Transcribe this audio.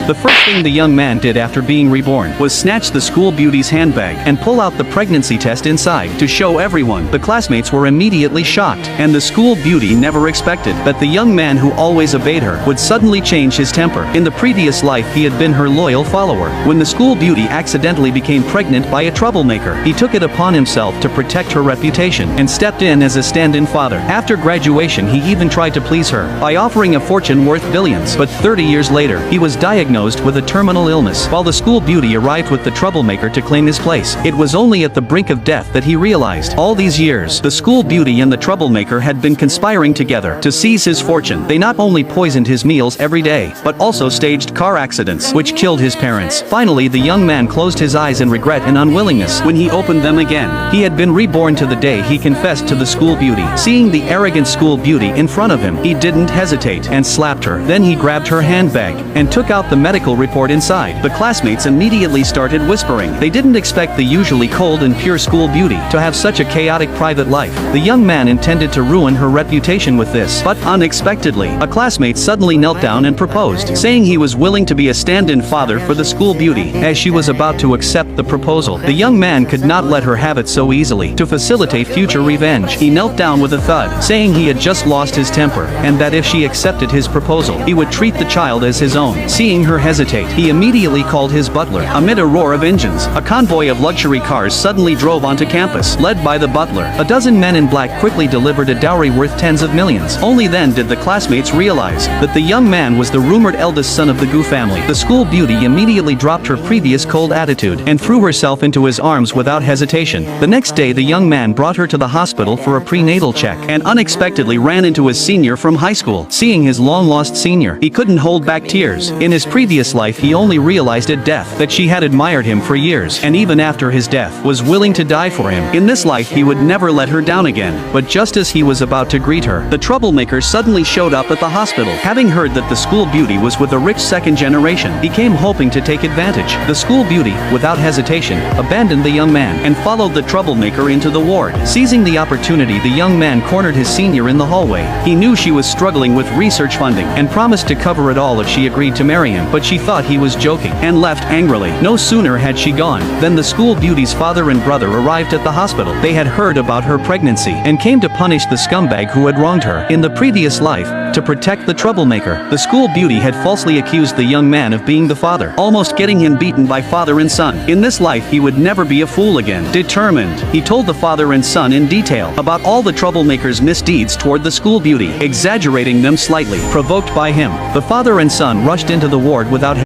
The first thing the young man did after being reborn was snatch the school beauty's handbag and pull out the pregnancy test inside to show everyone. The classmates were immediately shocked, and the school beauty never expected that the young man who always obeyed her would suddenly change his temper. In the previous life he had been her loyal follower. When the school beauty accidentally became pregnant by a troublemaker, he took it upon himself to protect her reputation and stepped in as a stand-in father. After graduation he even tried to please her by offering a fortune worth billions, but 30 years later he was diagnosed with a terminal illness. While the school beauty arrived with the troublemaker to claim his place, it was only at the brink of death that he realized all these years the school beauty and the troublemaker had been conspiring together to seize his fortune. They not only poisoned his meals every day, but also staged car accidents which killed his parents. Finally the young man closed his eyes in regret and unwillingness. When he opened them again, he had been reborn to the day he confessed to the school beauty. Seeing the arrogant school beauty in front of him, he didn't hesitate and slapped her. Then he grabbed her handbag and took out the medical report inside. The classmates immediately started whispering. They didn't expect the usually cold and pure school beauty to have such a chaotic private life. The young man intended to ruin her reputation with this, but unexpectedly, a classmate suddenly knelt down and proposed, saying he was willing to be a stand-in father for the school beauty. As she was about to accept the proposal, the young man could not let her have it so easily. To facilitate future revenge, he knelt down with a thud, saying he had just lost his temper, and that if she accepted his proposal, he would treat the child as his own. Seeing her hesitate, he immediately called his butler. Amid a roar of engines, a convoy of luxury cars suddenly drove onto campus, led by the butler. A dozen men in black quickly delivered a dowry worth tens of millions. Only then did the classmates realize that the young man was the rumored eldest son of the Gu family. The school beauty immediately dropped her previous cold attitude and threw herself into his arms without hesitation. The next day the young man brought her to the hospital for a prenatal check and unexpectedly ran into his senior from high school. Seeing his long-lost senior, he couldn't hold back tears. In his previous life he only realized at death that she had admired him for years, and even after his death was willing to die for him. In this life he would never let her down again. But just as he was about to greet her, the troublemaker suddenly showed up at the hospital. Having heard that the school beauty was with a rich second generation, he came hoping to take advantage. The school beauty, without hesitation, abandoned the young man and followed the troublemaker into the ward. Seizing the opportunity, the young man cornered his senior in the hallway. He knew she was struggling with research funding and promised to cover it all if she agreed to marry him, but she thought he was joking and left angrily. No sooner had she gone than the school beauty's father and brother arrived at the hospital. They had heard about her pregnancy and came to punish the scumbag who had wronged her. In the previous life, to protect the troublemaker, the school beauty had falsely accused the young man of being the father, almost getting him beaten by father and son. In this life he would never be a fool again. Determined, he told the father and son in detail about all the troublemaker's misdeeds toward the school beauty, exaggerating them slightly. Provoked by him, the father and son rushed into the ward without